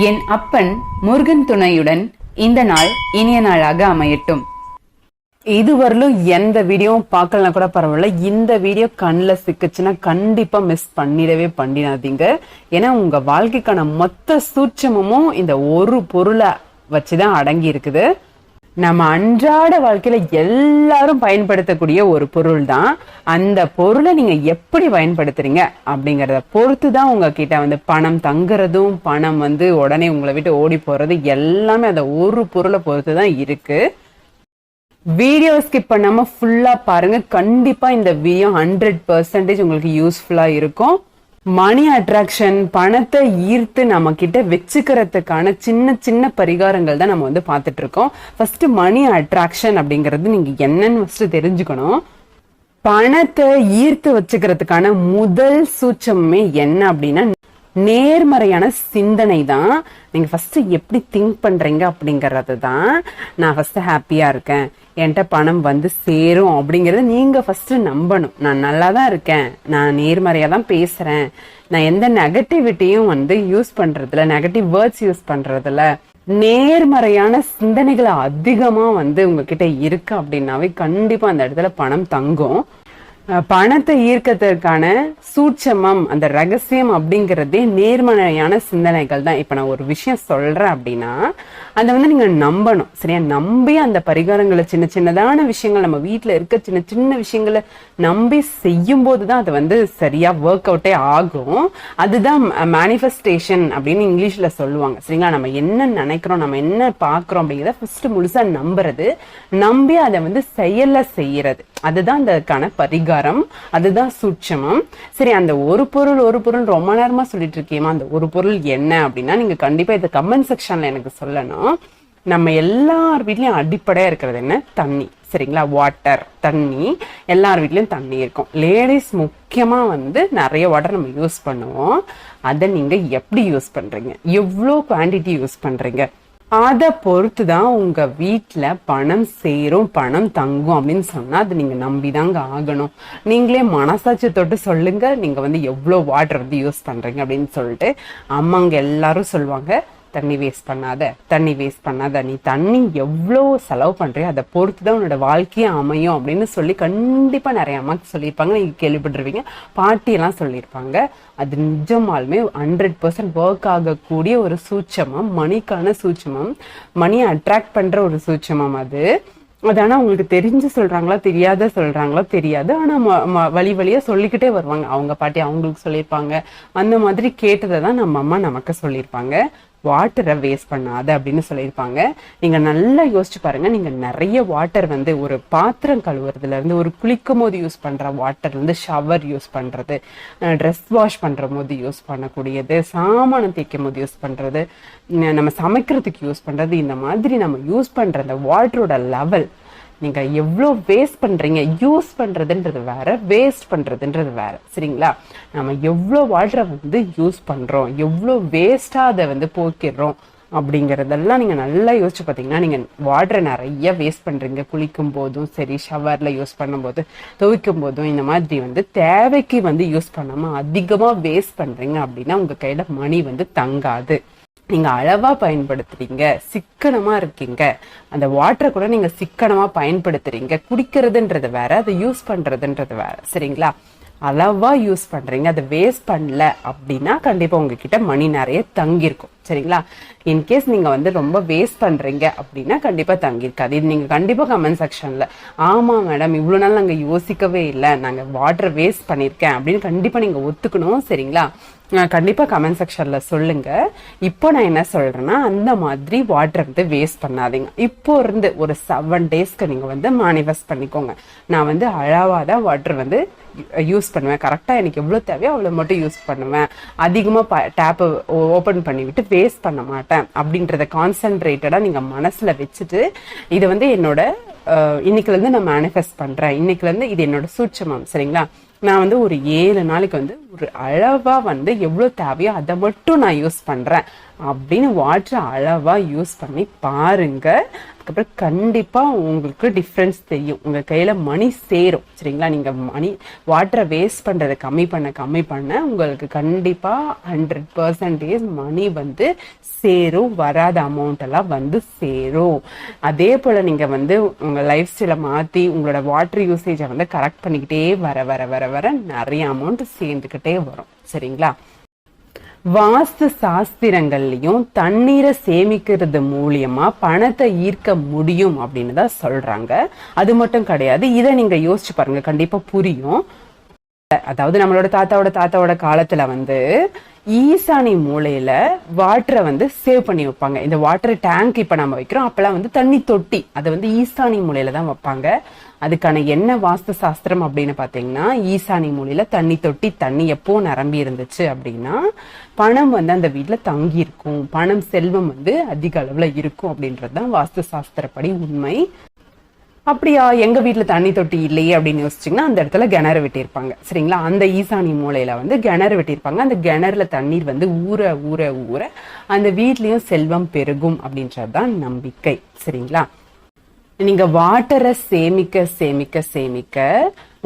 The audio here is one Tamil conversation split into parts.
என் அப்பன் முருகன் துணையுடன் இந்த நாள் இனிய நாளாக அமையட்டும். இதுவரையிலும் எந்த வீடியோவும் பார்க்கலாம் கூட பரவாயில்ல, இந்த வீடியோ கண்ணில் சிக்குச்சுன்னா கண்டிப்பா மிஸ் பண்ணிடாதீங்க. ஏன்னா உங்க வாழ்க்கைக்கான மொத்த சூட்சமும் இந்த ஒரு பொருளை வச்சுதான் அடங்கி இருக்குது. நம்ம அன்றாட வாழ்க்கையில எல்லாரும் பயன்படுத்தக்கூடிய ஒரு பொருள் தான். அந்த பொருளை நீங்க எப்படி பயன்படுத்துறீங்க அப்படிங்கறத பொறுத்துதான் உங்ககிட்ட பணம் தங்குறதும், பணம் உடனே உங்களை விட்டு ஓடி போறது எல்லாமே அந்த ஒரு பொருளை பொறுத்துதான் இருக்கு. வீடியோ ஸ்கிப் பண்ணாம ஃபுல்லா பாருங்க. கண்டிப்பா இந்த வீடியோ 100% உங்களுக்கு யூஸ்ஃபுல்லா இருக்கும். மணி அட்ராக்ஷன், பணத்தை ஈர்த்து நம்ம கிட்ட வச்சுக்கிறதுக்கான சின்ன சின்ன பரிகாரங்கள் தான் நம்ம பார்த்துட்டு இருக்கோம். ஃபர்ஸ்ட் மணி அட்ராக்ஷன் அப்படிங்கிறது நீங்க என்னன்னு ஃபர்ஸ்ட் தெரிஞ்சுக்கணும். பணத்தை ஈர்த்து வச்சுக்கிறதுக்கான முதல் சூட்சமே என்ன அப்படின்னா நேர்மறையான சிந்தனை தான். நீங்க ஃபர்ஸ்ட் எப்படி திங்க் பண்றீங்க அப்படிங்கறது தான். நான் ஃபர்ஸ்ட் ஹாப்பியா இருக்கேன், என்கிட்ட பணம் சேரும் அப்படிங்கறத நீங்க ஃபர்ஸ்ட் நம்பணும். நான் நல்லா தான் இருக்கேன், நான் நேர்மறையா தான் பேசுறேன், நான் எந்த நெகட்டிவிட்டியும் யூஸ் பண்றதுல, நெகட்டிவ் வேர்ட்ஸ் யூஸ் பண்றதுல, நேர்மறையான சிந்தனைகளை அதிகமா உங்ககிட்ட இருக்கு அப்படின்னாவே கண்டிப்பா அந்த இடத்துல பணம் தங்கும். பணத்தை ஈர்க்கிறதுக்கான சூட்சமம், அந்த ரகசியம் அப்படிங்கறதே நேர்மறையான சிந்தனைகள் தான். இப்ப நான் ஒரு விஷயம் சொல்றேன் அப்படின்னா அதை நீங்க நம்பணும். சரியா? நம்பி அந்த பரிகாரங்களை, சின்ன சின்னதான விஷயங்கள், நம்ம வீட்டுல இருக்க சின்ன சின்ன விஷயங்களை நம்பி செய்யும் போதுதான் அது சரியா ஒர்க் அவுட்டே ஆகும். அதுதான் மேனிஃபெஸ்டேஷன் அப்படின்னு இங்கிலீஷ்ல சொல்லுவாங்க. சரிங்களா? நம்ம என்ன நினைக்கிறோம், நம்ம என்ன பாக்குறோம் அப்படிங்கிறத ஃபர்ஸ்ட் முழுசா நம்புறது, நம்பி அதை செயல்ல செய்யறது, அதுதான் அதுக்கான பரிகாரம், அதுதான் சூட்சமம். சரி, அந்த ஒரு பொருள் ரொம்ப நேரமா சொல்லிட்டு இருக்கேமா, அந்த ஒரு பொருள் என்ன அப்படின்னா நீங்க கண்டிப்பா இதை கமெண்ட் செக்ஷன்ல எனக்கு சொல்லணும். நம்ம எல்லார் வீட்லயும் அடிப்படையா இருக்கிறது என்ன? தண்ணி. சரிங்களா? வாட்டர், தண்ணி. எல்லார் வீட்லயும் தண்ணி இருக்கும். லேடிஸ் முக்கியமா நிறைய வாட்டர் நம்ம யூஸ் பண்ணுவோம். அதை நீங்க எப்படி யூஸ் பண்றீங்க, எவ்வளவு குவான்டிட்டி யூஸ் பண்றீங்க, அதை பொறுத்துதான் உங்க வீட்டுல பணம் சேரும், பணம் தங்கும் அப்படின்னு சொன்னா அது நீங்க நம்பிதாங்க ஆகணும். நீங்களே மனசாட்சி தொட்டு சொல்லுங்க, நீங்க எவ்வளவு வாட்டர் யூஸ் பண்றீங்க அப்படின்னு சொல்லிட்டு. அம்மாங்க எல்லாரும் சொல்லுவாங்க, தண்ணி வேஸ்ட் பண்ணாத, தண்ணி வேஸ்ட் பண்ணாத, நீ தண்ணி எவ்வளவு செலவு பண்றியோ அதை பொறுத்துதான் உன்னோட வாழ்க்கையே அமையும் அப்படின்னு சொல்லி கண்டிப்பா நிறைய அம்மாக்கு சொல்லியிருப்பாங்க. நீங்க கேள்விப்பட்டிருப்பீங்க, பாட்டி எல்லாம் சொல்லியிருப்பாங்க. அது நிஜமாலுமே 100% ஒர்க் ஆகக்கூடிய ஒரு சூட்சமம், மணிக்கான சூட்சமம், மணியை அட்ராக்ட் பண்ற ஒரு சூட்சமம் அது. ஆனா உங்களுக்கு தெரிஞ்சு சொல்றாங்களா, தெரியாத சொல்றாங்களோ தெரியாது. ஆனா வழியா சொல்லிக்கிட்டே வருவாங்க. அவங்க பாட்டி அவங்களுக்கு சொல்லியிருப்பாங்க. அந்த மாதிரி கேட்டதை தான் நம்ம அம்மா நமக்கு சொல்லியிருப்பாங்க. வாட்டரை வேஸ்ட் பண்ணாத அப்படின்னு சொல்லியிருப்பாங்க. நீங்க நல்லா யோசிச்சு பாருங்க. நீங்க நிறைய வாட்டர் ஒரு பாத்திரம் கழுவுறதுல இருந்து, ஒரு குளிக்கும் போது யூஸ் பண்ற வாட்டர் ஷவர் யூஸ் பண்றது, ட்ரெஸ் வாஷ் பண்ற போது யூஸ் பண்ணக்கூடியது, சாமானம் தேய்க்கும் போது யூஸ் பண்றது, நம்ம சமைக்கிறதுக்கு யூஸ் பண்றது, இந்த மாதிரி நம்ம யூஸ் பண்ற அந்த வாட்டரோட லெவல் நீங்க எவ்வளவு வேஸ்ட் பண்றீங்க. யூஸ் பண்றதுன்றது வேற, வேஸ்ட் பண்றதுன்றது வேற. சரிங்களா? நம்ம எவ்வளவு வாட்டரை யூஸ் பண்றோம், எவ்வளவு வேஸ்டா அதை போக்கிடுறோம் அப்படிங்கறதெல்லாம் நீங்க நல்லா யோசிச்சு பாத்தீங்கன்னா, நீங்க வாட்டரை நிறைய வேஸ்ட் பண்றீங்க. குளிக்கும் போதும் சரி, ஷவர்ல யூஸ் பண்ணும் போது, துவைக்கும் போதும், இந்த மாதிரி தேவைக்கு யூஸ் பண்ணாம அதிகமா வேஸ்ட் பண்றீங்க அப்படின்னா உங்க கையில மணி தங்காது. நீங்க அளவா பயன்படுத்துறீங்க, சிக்கனமா இருக்கீங்க, அந்த வாட்டரை கூட நீங்க சிக்கனமா பயன்படுத்துறீங்க. குடிக்கிறதுன்றது வேற, அதை யூஸ் பண்றதுன்றது வேற. சரிங்களா? அளவா யூஸ் பண்றீங்க, அதை வேஸ்ட் பண்ணல அப்படின்னா கண்டிப்பா உங்ககிட்ட மணி நிறைய தங்கியிருக்கும். சரிங்களா? இன்கேஸ் நீங்க ரொம்ப வேஸ்ட் பண்றீங்க அப்படின்னா கண்டிப்பா தங்கியிருக்காது. இது நீங்க கண்டிப்பா கமெண்ட் செக்ஷன்ல, ஆமா மேடம் இவ்வளவு நாள் நாங்க யோசிக்கவே இல்லை, நாங்க வாட்டர் வேஸ்ட் பண்ணிருக்கேன் அப்படின்னு கண்டிப்பா நீங்க ஒத்துக்கணும். சரிங்களா? கண்டிப்பா கமெண்ட் செக்ஷன்ல சொல்லுங்க. இப்போ நான் என்ன சொல்றேன்னா, அந்த மாதிரி வாட்டர் வேஸ்ட் பண்ணாதீங்க. இப்போ இருந்து ஒரு 7 டேஸ்க்கு நீங்க மேனிஃபெஸ்ட் பண்ணிக்கோங்க. நான் அளவாதான் வாட்டர் யூஸ் பண்ணுவேன். கரெக்டா எனக்கு எவ்வளவு தேவையோ அவ்வளவு மட்டும் யூஸ் பண்ணுவேன். அதிகமா டேப் ஓபன் பண்ணிவிட்டு வேஸ்ட் பண்ண மாட்டேன் அப்படின்றத கான்சென்ட்ரேட்டடா நீங்க மனசுல வச்சுட்டு, இதை என்னோட இன்னைக்குல இருந்து நான் மேனிஃபெஸ்ட் பண்றேன், இன்னைக்குல இருந்து இது என்னோட சூட்சமம். சரிங்களா? நான் ஒரு 7 நாளைக்கு ஒரு அளவா எவ்வளவு தேவையோ அதை மட்டும் நான் யூஸ் பண்றேன் அப்படின்னு வாட்டர் அளவா யூஸ் பண்ணி பாருங்க. அதுக்கப்புறம் கண்டிப்பா உங்களுக்கு டிஃபரன்ஸ் தெரியும். உங்க கையில மணி சேரும். சரிங்களா? நீங்க வாட்டரை வேஸ்ட் பண்றதை கம்மி பண்ண உங்களுக்கு கண்டிப்பா 100% மணி சேரும். வராத அமௌண்ட் எல்லாம் சேரும். அதே போல நீங்க உங்க லைஃப் ஸ்டைலை மாத்தி உங்களோட வாட்டர் யூசேஜை கரெக்ட் பண்ணிக்கிட்டே வர வர வர வர நிறைய அமௌண்ட் சேர்ந்துக்கிட்டே வரும். சரிங்களா? வாஸ்து சாஸ்திரங்கள்லயும் தண்ணீரை சேமிக்கிறது மூலியமா பணத்தை ஈர்க்க முடியும் அப்படின்னு தான் சொல்றாங்க. அது மட்டும் கிடையாது, இதை நீங்க யோசிச்சு பாருங்க, கண்டிப்பா புரியும். அதாவது நம்மளோட தாத்தாவோட காலத்துல ஈசானி மூலையில வாட்டரை சேவ் பண்ணி வைப்பாங்க. இந்த வாட்டர் டேங்க் இப்ப நம்ம வைக்கிறோம், அப்பெல்லாம் தண்ணி தொட்டி அதை ஈசானி மூலையில தான் வைப்பாங்க. அதுக்கான என்ன வாஸ்து சாஸ்திரம் அப்படின்னு பாத்தீங்கன்னா, ஈசானி மூலையில தண்ணி தொட்டி, தண்ணி எப்போ நிரம்பி இருந்துச்சு அப்படின்னா பணம் அந்த வீட்டுல தங்கி இருக்கும், பணம் செல்வம் அதிக அளவுல இருக்கும் அப்படின்றதுதான் வாஸ்து சாஸ்திரப்படி உண்மை. அப்படியா, எங்க வீட்டுல தண்ணி தொட்டி இல்லையே அப்படின்னு யோசிச்சிங்கன்னா அந்த இடத்துல கிணறு வெட்டியிருப்பாங்க. சரிங்களா? அந்த ஈசானி மூலையில கிணறு வெட்டியிருப்பாங்க. அந்த கிணறுல தண்ணீர் ஊற ஊற ஊற அந்த வீட்லயும் செல்வம் பெருகும் அப்படின்றதுதான் நம்பிக்கை. சரிங்களா? நீங்க வாட்டரை சேமிக்க சேமிக்க சேமிக்க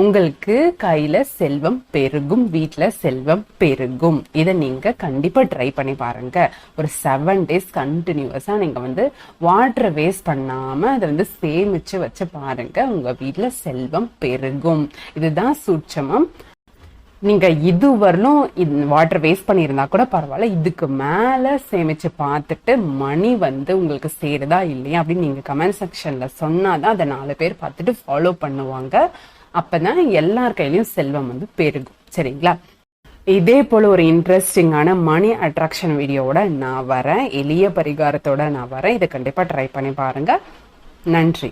உங்களுக்கு கையில செல்வம் பெருகும், வீட்டுல செல்வம் பெருகும். இதை நீங்க கண்டிப்பா ட்ரை பண்ணி பாருங்க. ஒரு 7 days கண்டினியூஸா நீங்க வாட்டரை வேஸ்ட் பண்ணாம அதை சேமிச்சு வச்சு பாருங்க. உங்க வீட்டுல செல்வம் பெருகும். இதுதான் சூட்சமம். நீங்க இதுவரையிலும் வாட்டர் வேஸ்ட் பண்ணியிருந்தா கூட பரவாயில்ல, இதுக்கு மேல சேமிச்சு பார்த்துட்டு மணி உங்களுக்கு சேருதா இல்லையா அப்படின்னு நீங்க கமெண்ட் செக்ஷன்ல சொன்னாதான் அதை 4 பேர் பார்த்துட்டு ஃபாலோ பண்ணுவாங்க. அப்பதான் எல்லார் கையிலயும் செல்வம் பெருகும். சரிங்களா? இதே போல ஒரு இன்ட்ரெஸ்டிங்கான மணி அட்ராக்ஷன் வீடியோவோட நான் வரேன், எளிய பரிகாரத்தோட நான் வரேன். இதை கண்டிப்பா ட்ரை பண்ணி பாருங்க. நன்றி.